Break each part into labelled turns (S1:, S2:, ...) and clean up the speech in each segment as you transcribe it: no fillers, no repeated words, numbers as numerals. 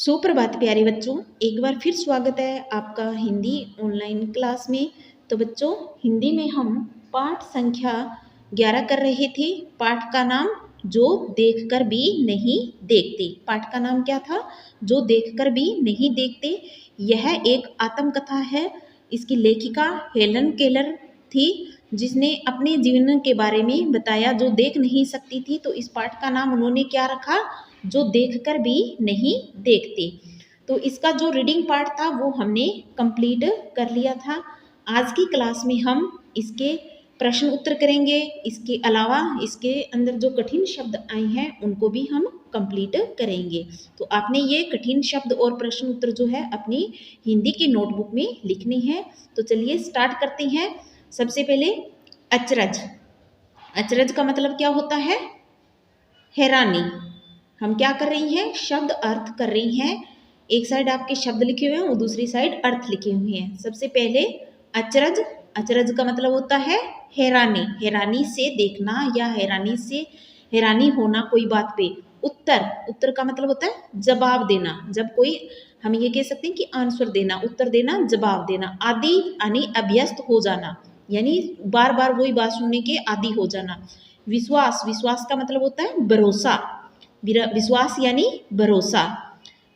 S1: सुप्रभात प्यारे बच्चों, एक बार फिर स्वागत है आपका हिंदी ऑनलाइन क्लास में। तो बच्चों, हिंदी में हम पाठ संख्या 11 कर रहे थे। पाठ का नाम जो देखकर भी नहीं देखते। पाठ का नाम क्या था? जो देखकर भी नहीं देखते। यह एक आत्मकथा है। इसकी लेखिका हेलन केलर थी, जिसने अपने जीवन के बारे में बताया, जो देख नहीं सकती थी। तो इस पाठ का नाम उन्होंने क्या रखा? जो देखकर भी नहीं देखते। तो इसका जो रीडिंग पार्ट था वो हमने कंप्लीट कर लिया था। आज की क्लास में हम इसके प्रश्न उत्तर करेंगे। इसके अलावा इसके अंदर जो कठिन शब्द आए हैं उनको भी हम कंप्लीट करेंगे। तो आपने ये कठिन शब्द और प्रश्न उत्तर जो है अपनी हिंदी की नोटबुक में लिखने हैं। तो चलिए स्टार्ट करते हैं। सबसे पहले अचरज। अचरज का मतलब क्या होता है? हैरानी। हम क्या कर रही हैं? शब्द अर्थ कर रही हैं। एक साइड आपके शब्द लिखे हुए हैं और दूसरी साइड अर्थ लिखे हुए हैं। सबसे पहले अचरज। अचरज का मतलब होता है हैरानी। हैरानी से देखना या हैरानी होना कोई बात पे। उत्तर। उत्तर का मतलब होता है जवाब देना। जब कोई, हम ये कह सकते हैं कि आंसर देना, उत्तर देना, जवाब देना। आदि यानी अभ्यस्त हो जाना, यानी बार बार वही बात सुनने के आदि हो जाना। विश्वास। विश्वास का मतलब होता है भरोसा। विश्वास यानी भरोसा।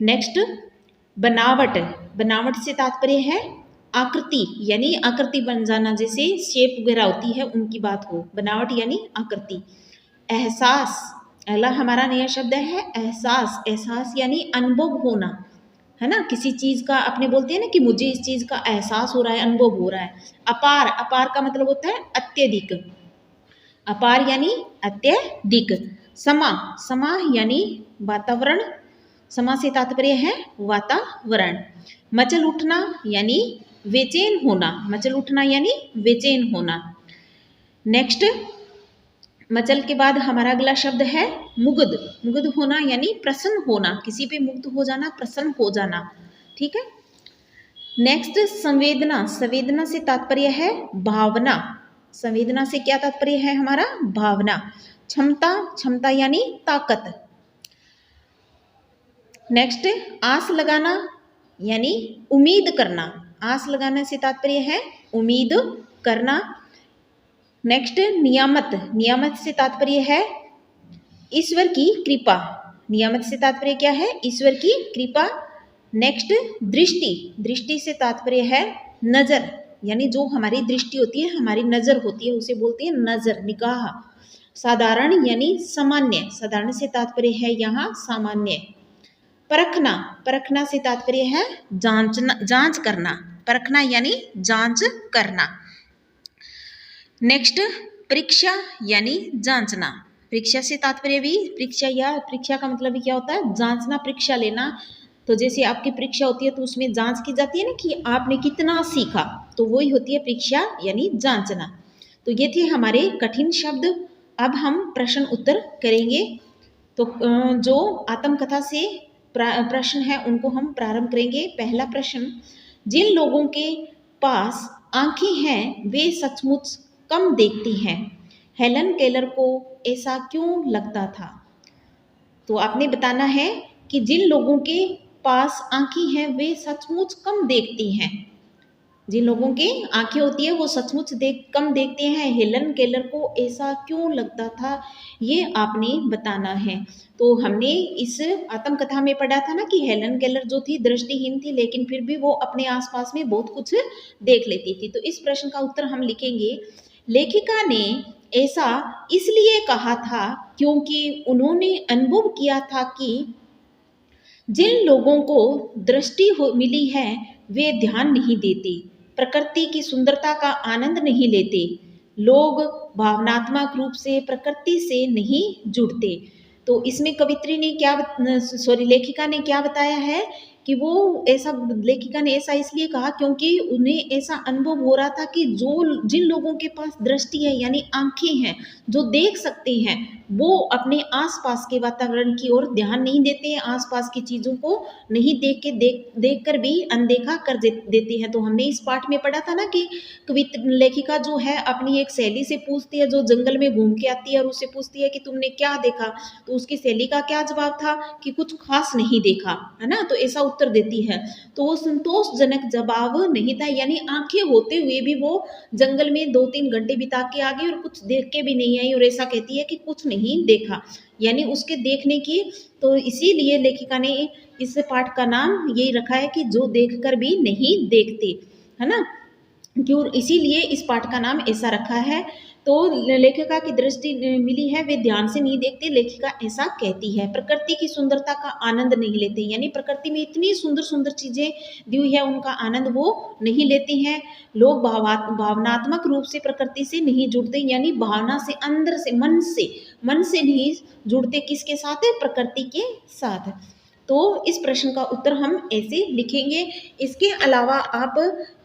S1: नेक्स्ट बनावट। बनावट से तात्पर्य है आकृति, यानी आकृति बन जाना, जैसे शेप वगैरह होती है उनकी बात हो। बनावट यानी आकृति। एहसास। अगला हमारा नया शब्द है एहसास। एहसास यानी अनुभव होना, है ना। किसी चीज का अपने बोलते हैं ना कि मुझे इस चीज का एहसास हो रहा है, अनुभव हो रहा है। अपार। अपार का मतलब होता है अत्यधिक। अपार यानी अत्यधिक। समा। समा यानी वातावरण। समा से तात्पर्य है वातावरण। मचल उठना यानी बेचैन होना। मचल उठना यानी बेचैन होना। नेक्स्ट, मचल के बाद हमारा अगला शब्द है मुग्ध। मुग्ध होना यानी प्रसन्न होना। किसी पे मुग्ध हो जाना, प्रसन्न हो जाना। ठीक है। नेक्स्ट संवेदना। संवेदना से तात्पर्य है भावना। संवेदना से क्या तात्पर्य है हमारा? भावना। क्षमता। क्षमता यानी ताकत। नेक्स्ट आस लगाना यानी उम्मीद करना। आस लगाने से तात्पर्य है उम्मीद करना। नेक्स्ट नियामत। नियामत से तात्पर्य है ईश्वर की कृपा। नियामत से तात्पर्य क्या है? ईश्वर की कृपा। नेक्स्ट दृष्टि। दृष्टि से तात्पर्य है नजर, यानी जो हमारी दृष्टि होती है, हमारी नजर होती है, उसे बोलते हैं नजर, निगाह। साधारण यानी सामान्य। साधारण से तात्पर्य है यहाँ सामान्य। परखना। परखना से तात्पर्य है जांचना, जांच करना। परखना यानी जांच करना। नेक्स्ट परीक्षा यानी जांचना। परीक्षा से तात्पर्य भी, परीक्षा या परीक्षा का मतलब भी क्या होता है? जांचना, परीक्षा लेना। तो जैसे आपकी परीक्षा होती है तो उसमें जांच की जाती है ना कि आपने कितना सीखा, तो वही होती है परीक्षा यानी जांचना। तो ये थे हमारे कठिन शब्द। अब हम प्रश्न उत्तर करेंगे। तो जो आत्मकथा से प्रश्न है उनको हम प्रारंभ करेंगे। पहला प्रश्न, जिन लोगों के पास आंखें हैं वे सचमुच कम देखती हैं। हेलन केलर को ऐसा क्यों लगता था? तो आपने बताना है कि जिन लोगों के पास आंखें हैं वे सचमुच कम देखती हैं। जिन लोगों की आंखें होती है वो सचमुच कम देखते हैं। हेलन केलर को ऐसा क्यों लगता था, ये आपने बताना है। तो हमने इस आत्मकथा में पढ़ा था ना कि हेलन केलर जो थी दृष्टिहीन थी, लेकिन फिर भी वो अपने आसपास में बहुत कुछ देख लेती थी। तो इस प्रश्न का उत्तर हम लिखेंगे, लेखिका ने ऐसा इसलिए कहा था क्योंकि उन्होंने अनुभव किया था कि जिन लोगों को दृष्टि मिली है वे ध्यान नहीं देते, प्रकृति की सुंदरता का आनंद नहीं लेते, लोग भावनात्मक रूप से प्रकृति से नहीं जुड़ते। तो इसमें कवित्री ने क्या, लेखिका ने क्या बताया है कि वो ऐसा, लेखिका ने ऐसा इसलिए कहा क्योंकि उन्हें ऐसा अनुभव हो रहा था कि जो जिन लोगों के पास दृष्टि है यानी आंखें हैं, जो देख सकते हैं, वो अपने आसपास के वातावरण की ओर ध्यान नहीं देते हैं, आसपास की चीज़ों को नहीं देख कर भी अनदेखा कर देते हैं। तो हमने इस पाठ में पढ़ा था ना कि कविता लेखिका जो है अपनी एक सहेली से पूछती है, जो जंगल में घूम के आती है, और उससे पूछती है कि तुमने क्या देखा। तो उसकी सहेली का क्या जवाब था कि कुछ खास नहीं देखा, है ना। तो ऐसा उत्तर देती है। तो वो संतोषजनक जवाब नहीं था, यानी आंखें होते हुए भी वो जंगल में 2-3 घंटे बिता के आ गई और कुछ देख के भी नहीं आई, और ऐसा कहती है कि कुछ नहीं देखा, यानी उसके देखने की। तो इसीलिए लेखिका ने इस पाठ का नाम यही रखा है कि जो देखकर भी नहीं देखते, है ना। क्यों, इसीलिए इस पाठ का नाम ऐसा रखा है। तो लेखिका की दृष्टि मिली है, वे ध्यान से नहीं देखते, लेखिका ऐसा कहती है। प्रकृति की सुंदरता का आनंद नहीं लेते, यानी प्रकृति में इतनी सुंदर सुंदर चीजें दी हुई है, उनका आनंद वो नहीं लेते हैं। लोग भावनात्मक रूप से प्रकृति से नहीं जुड़ते, यानी भावना से, अंदर से, मन से नहीं जुड़ते। किसके साथ है? प्रकृति के साथ। तो इस प्रश्न का उत्तर हम ऐसे लिखेंगे। इसके अलावा आप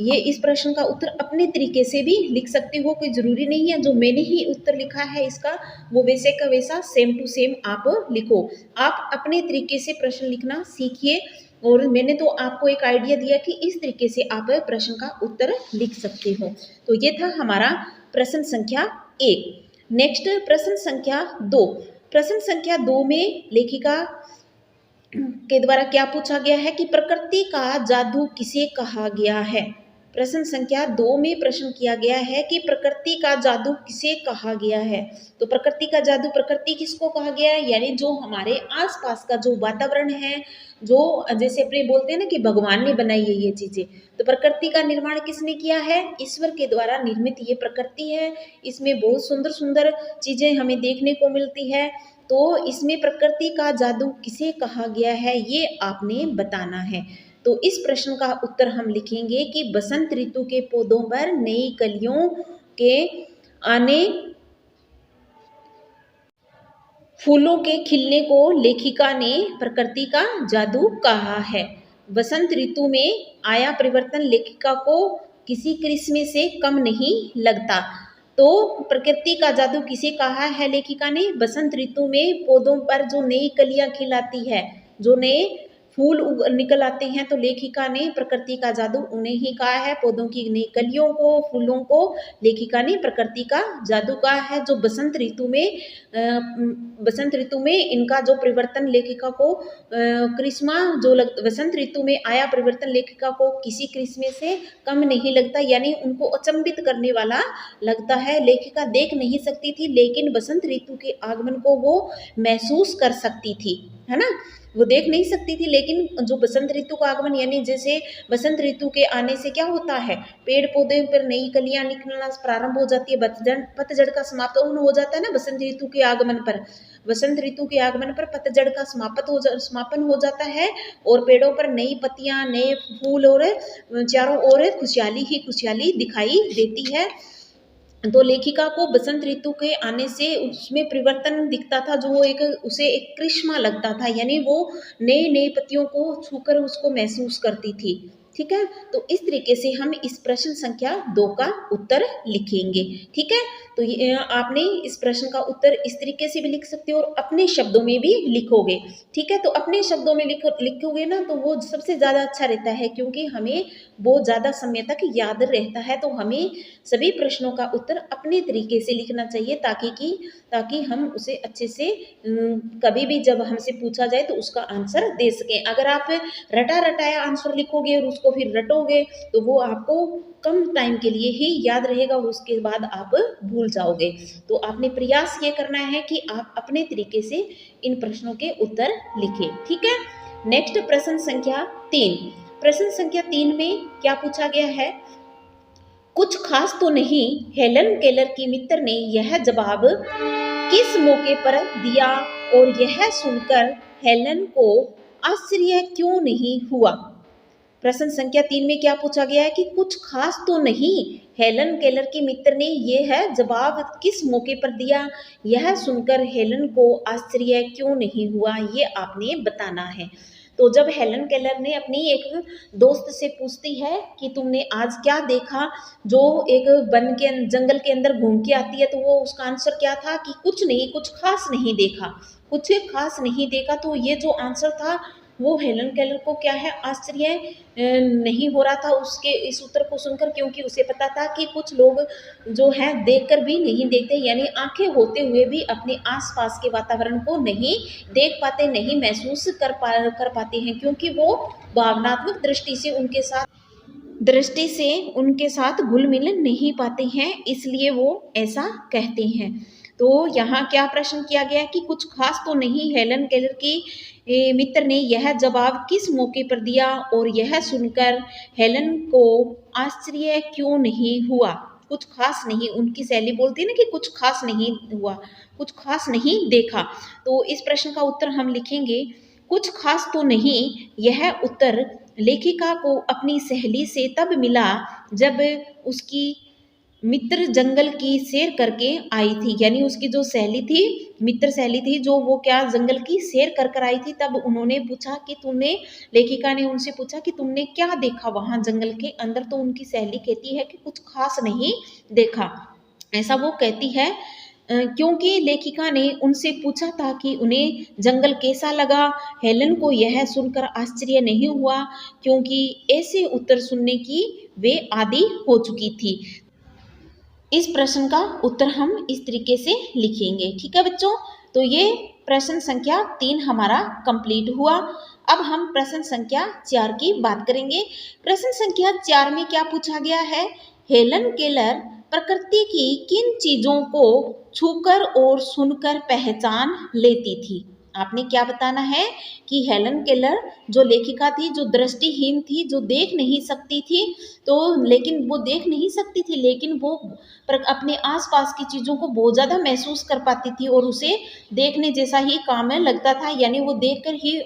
S1: ये इस प्रश्न का उत्तर अपने तरीके से भी लिख सकते हो, कोई ज़रूरी नहीं है जो मैंने ही उत्तर लिखा है इसका वो वैसे का वैसा सेम टू सेम आप लिखो। आप अपने तरीके से प्रश्न लिखना सीखिए, और मैंने तो आपको एक आइडिया दिया कि इस तरीके से आप प्रश्न का उत्तर लिख सकते हो। तो ये था हमारा प्रश्न संख्या 1। नेक्स्ट प्रश्न संख्या 2। प्रश्न संख्या 2 में लेखिका के द्वारा क्या पूछा गया है कि प्रकृति का जादू किसे कहा गया है। प्रश्न संख्या 2 में प्रश्न किया गया है कि प्रकृति का जादू किसे कहा गया है। तो प्रकृति का जादू, प्रकृति किसको कहा गया है, यानी जो हमारे आसपास का जो वातावरण है, जो जैसे अपने बोलते हैं ना कि भगवान ने बनाई है ये चीजें, तो प्रकृति का निर्माण किसने किया है? ईश्वर के द्वारा निर्मित ये प्रकृति है। इसमें बहुत सुंदर सुंदर चीजें हमें देखने को मिलती है। तो इसमें प्रकृति का जादू किसे कहा गया है, ये आपने बताना है। तो इस प्रश्न का उत्तर हम लिखेंगे कि बसंत ऋतु के पौधों पर नई कलियों के आने, फूलों के खिलने को लेखिका ने प्रकृति का जादू कहा है। बसंत ऋतु में आया परिवर्तन लेखिका को किसी करिश्मे से कम नहीं लगता। तो प्रकृति का जादू किसे कहा है लेखिका ने? बसंत ऋतु में पौधों पर जो नई कलियां खिलाती है, जो नए फूल निकल आते हैं, तो लेखिका ने प्रकृति का जादू उन्हें ही कहा है। पौधों की नई कलियों को, फूलों को लेखिका ने प्रकृति का जादू कहा है। जो बसंत ऋतु में इनका जो परिवर्तन लेखिका को बसंत ऋतु में आया परिवर्तन लेखिका को किसी करिश्मे से कम नहीं लगता, यानी उनको अचंभित करने वाला लगता है। लेखिका देख नहीं सकती थी, लेकिन बसंत ऋतु के आगमन को वो महसूस कर सकती थी, है ना। वो देख नहीं सकती थी, लेकिन जो बसंत ऋतु का आगमन, यानी जैसे बसंत ऋतु के आने से क्या होता है, पेड़ पौधे पर नई कलियां निकलना प्रारंभ हो जाती है, पतझड़ का समापन हो जाता है ना बसंत ऋतु के आगमन पर। बसंत ऋतु के आगमन पर पतझड़ का समापन हो जाता है, और पेड़ों पर नई पत्तियां, नए फूल, और चारों ओर खुशहाली ही खुशहाली दिखाई देती है। तो लेखिका को बसंत ऋतु के आने से उसमें परिवर्तन दिखता था, जो उसे एक करिश्मा लगता था, यानी वो नए नए पत्तियों को छूकर उसको महसूस करती थी। ठीक है, तो इस तरीके से हम इस प्रश्न संख्या 2 का उत्तर लिखेंगे। ठीक है, तो आपने इस प्रश्न का उत्तर इस तरीके से भी लिख सकते हो और अपने शब्दों में भी लिखोगे। ठीक है, तो अपने शब्दों में लिखोगे ना, तो वो सबसे ज़्यादा अच्छा रहता है, क्योंकि हमें बहुत ज़्यादा समय तक याद रहता है। तो हमें सभी प्रश्नों का उत्तर अपने तरीके से लिखना चाहिए, ताकि हम उसे अच्छे से कभी भी जब हमसे पूछा जाए तो उसका आंसर दे सकें। अगर आप रटा रटाया आंसर लिखोगे और उसको फिर रटोगे, तो वो आपको कम टाइम के लिए ही याद रहेगा और उसके बाद आप भूल जाओगे। तो आपने प्रयास ये करना है कि आप अपने तरीके से इन प्रश्नों के उत्तर लिखें। ठीक है, नेक्स्ट प्रश्न संख्या 3। प्रश्न संख्या 3 में क्या पूछा गया है? कुछ खास तो नहीं, हेलन केलर की मित्र ने यह जवाब किस मौके पर दिया, और यह सुनकर हेलन को आश्चर्य क्यों नहीं हुआ। प्रश्न संख्या 3 में क्या पूछा गया है कि कुछ खास तो नहीं, हेलन केलर की मित्र ने यह जवाब किस मौके पर दिया, यह सुनकर हेलन को आश्चर्य क्यों नहीं हुआ, ये आपने बताना है। तो जब हेलन केलर ने अपनी एक दोस्त से पूछती है कि तुमने आज क्या देखा, जो एक जंगल के अंदर घूम के आती है, तो वो उसका आंसर क्या था कि कुछ नहीं, कुछ खास नहीं देखा, कुछ खास नहीं देखा। तो ये जो आंसर था वो हेलन केलर को क्या है, आश्चर्य नहीं हो रहा था उसके इस उत्तर को सुनकर, क्योंकि उसे पता था कि कुछ लोग जो है देखकर भी नहीं देखते, यानी आंखें होते हुए भी अपने आसपास के वातावरण को नहीं देख पाते, नहीं महसूस कर पाते हैं, क्योंकि वो भावनात्मक दृष्टि से उनके साथ घुल मिल नहीं पाते हैं, इसलिए वो ऐसा कहते हैं। तो यहाँ क्या प्रश्न किया गया कि कुछ खास तो नहीं, हेलन केलर की मित्र ने यह जवाब किस मौके पर दिया, और यह सुनकर हेलन को आश्चर्य क्यों नहीं हुआ। कुछ खास नहीं, उनकी सहेली बोलती है ना कि कुछ खास नहीं हुआ, कुछ खास नहीं देखा। तो इस प्रश्न का उत्तर हम लिखेंगे कुछ खास तो नहीं। यह उत्तर लेखिका को अपनी सहेली से तब मिला जब उसकी मित्र जंगल की सैर करके आई थी, यानी उसकी जो सहेली थी, मित्र सहेली थी, जो वो क्या जंगल की सैर कर कर आई थी, तब उन्होंने पूछा कि तुमने, लेखिका ने उनसे पूछा कि तुमने क्या देखा वहां जंगल के अंदर। तो उनकी सहेली कहती है कि कुछ खास नहीं देखा, ऐसा वो कहती है, क्योंकि लेखिका ने उनसे पूछा था कि उन्हें जंगल कैसा लगा। हेलन को यह सुनकर आश्चर्य नहीं हुआ, क्योंकि ऐसे उत्तर सुनने की वे आदी हो चुकी थी। इस प्रश्न का उत्तर हम इस तरीके से लिखेंगे। ठीक है बच्चों, तो ये प्रश्न संख्या 3 हमारा कंप्लीट हुआ। अब हम प्रश्न संख्या 4 की बात करेंगे। प्रश्न संख्या 4 में क्या पूछा गया है, हेलन केलर प्रकृति की किन चीजों को छूकर और सुनकर पहचान लेती थी। आपने क्या बताना है कि हेलन केलर जो लेखिका थी, जो दृष्टिहीन थी, जो देख नहीं सकती थी, तो लेकिन वो देख नहीं सकती थी, लेकिन वो अपने आसपास की चीज़ों को बहुत ज़्यादा महसूस कर पाती थी, और उसे देखने जैसा ही काम में लगता था, यानी वो देखकर ही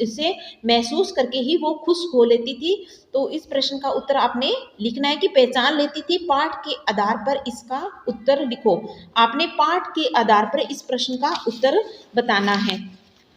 S1: इसे महसूस करके ही वो खुश हो लेती थी। तो इस प्रश्न का उत्तर आपने लिखना है कि पहचान लेती थी, पाठ के आधार पर इसका उत्तर लिखो। आपने पाठ के आधार पर इस प्रश्न का उत्तर बताना है।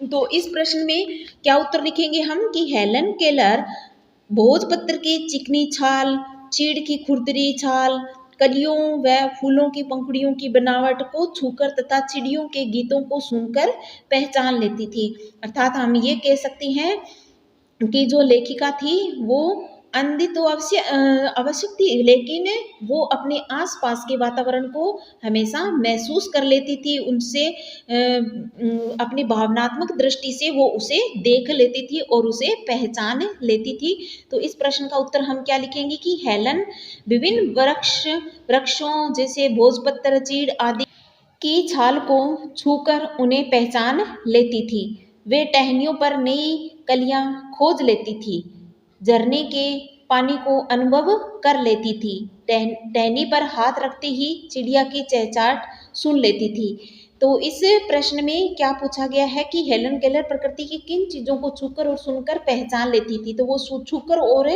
S1: तो इस प्रश्न में क्या उत्तर लिखेंगे हम कि हेलन केलर भोजपत्र की चिकनी छाल, चीड़ की खुरदरी छाल, कलियों व फूलों की पंखुड़ियों की बनावट को छूकर तथा चिड़ियों के गीतों को सुनकर पहचान लेती थी। अर्थात हम ये कह सकते हैं कि जो लेखिका थी वो अंधी तो आवश्यक थी, लेकिन वो अपने आसपास के वातावरण को हमेशा महसूस कर लेती थी, उनसे अपनी भावनात्मक दृष्टि से वो उसे देख लेती थी और उसे पहचान लेती थी। तो इस प्रश्न का उत्तर हम क्या लिखेंगे कि हेलन विभिन्न वृक्षों जैसे भोजपत्र, चीड़ आदि की छाल को छूकर उन्हें पहचान लेती थी। वे टहनियों पर नई कलियां खोज लेती थी, झरने के पानी को अनुभव कर लेती थी, टहनी पर हाथ रखते ही चिड़िया की चहचहाट सुन लेती थी। तो इस प्रश्न में क्या पूछा गया है कि हेलन केलर प्रकृति की किन चीज़ों को छूकर और सुनकर पहचान लेती थी। तो वो छूकर और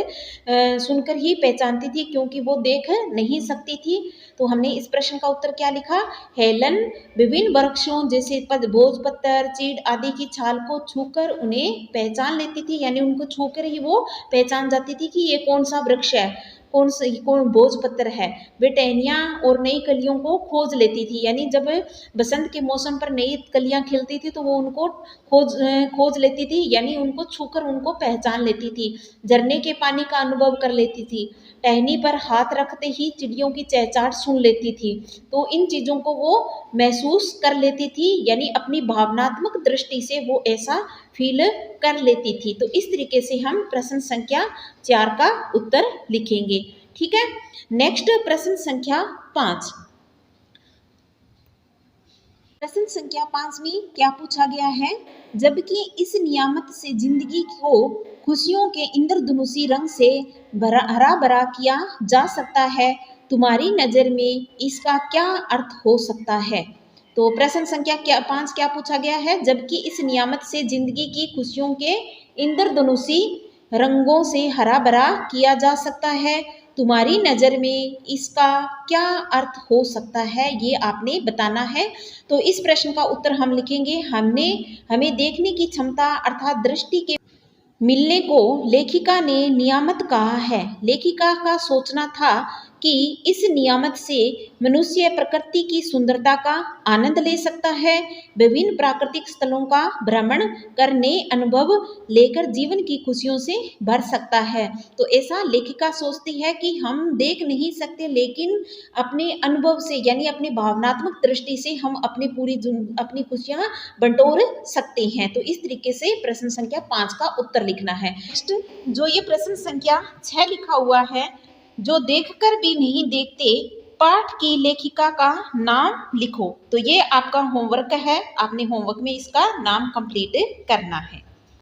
S1: सुनकर ही पहचानती थी, क्योंकि वो देख नहीं सकती थी। तो हमने इस प्रश्न का उत्तर क्या लिखा, हेलन विभिन्न वृक्षों जैसे भोजपत्र, चीड़ आदि की छाल को छूकर उन्हें पहचान लेती थी, यानी उनको छूकर ही वो पहचान जाती थी कि ये कौन सा वृक्ष है, कौन भोजपत्र है। वे टहनियाँ और नई कलियों को खोज लेती थी, यानी जब बसंत के मौसम पर नई कलियां खिलती थी तो वो उनको खोज लेती थी, यानी उनको छूकर उनको पहचान लेती थी। झरने के पानी का अनुभव कर लेती थी, टहनी पर हाथ रखते ही चिड़ियों की चहचहाट सुन लेती थी। तो इन चीज़ों को वो महसूस कर लेती थी, यानी अपनी भावनात्मक दृष्टि से वो ऐसा फील कर लेती थी। तो इस तरीके से हम प्रश्न संख्या 4 का उत्तर लिखेंगे। ठीक है, नेक्स्ट प्रश्न संख्या 5। प्रश्न संख्या 5 में क्या पूछा गया है, जबकि इस नियामत से जिंदगी को खुशियों के इंद्रधनुषी रंग से हरा भरा किया जा सकता है, तुम्हारी नज़र में इसका क्या अर्थ हो सकता है। तो प्रश्न संख्या 5 क्या पूछा गया है, जबकि इस नियामत से जिंदगी की खुशियों के इंद्रधनुषी रंगों से हरा भरा किया जा सकता है, तुम्हारी नज़र में इसका क्या अर्थ हो सकता है, ये आपने बताना है। तो इस प्रश्न का उत्तर हम लिखेंगे, हमें देखने की क्षमता अर्थात दृष्टि के मिलने को लेखिका ने नियामत कहा है। लेखिका का सोचना था कि इस नियामत से मनुष्य प्रकृति की सुंदरता का आनंद ले सकता है, विभिन्न प्राकृतिक स्थलों का भ्रमण कर नए अनुभव लेकर जीवन की खुशियों से भर सकता है। तो ऐसा लेखिका सोचती है कि हम देख नहीं सकते, लेकिन अपने अनुभव से यानी अपनी भावनात्मक दृष्टि से हम अपनी खुशियाँ बटोर सकते हैं। तो इस तरीके से प्रश्न संख्या 5 का उत्तर लिखना है। नेक्स्ट जो ये प्रश्न संख्या 6 लिखा हुआ है, जो देखकर भी नहीं देखते, पाठ की लेखिका का नाम लिखो। तो ये आपका होमवर्क है, आपने होमवर्क में इसका नाम कंप्लीट करना है।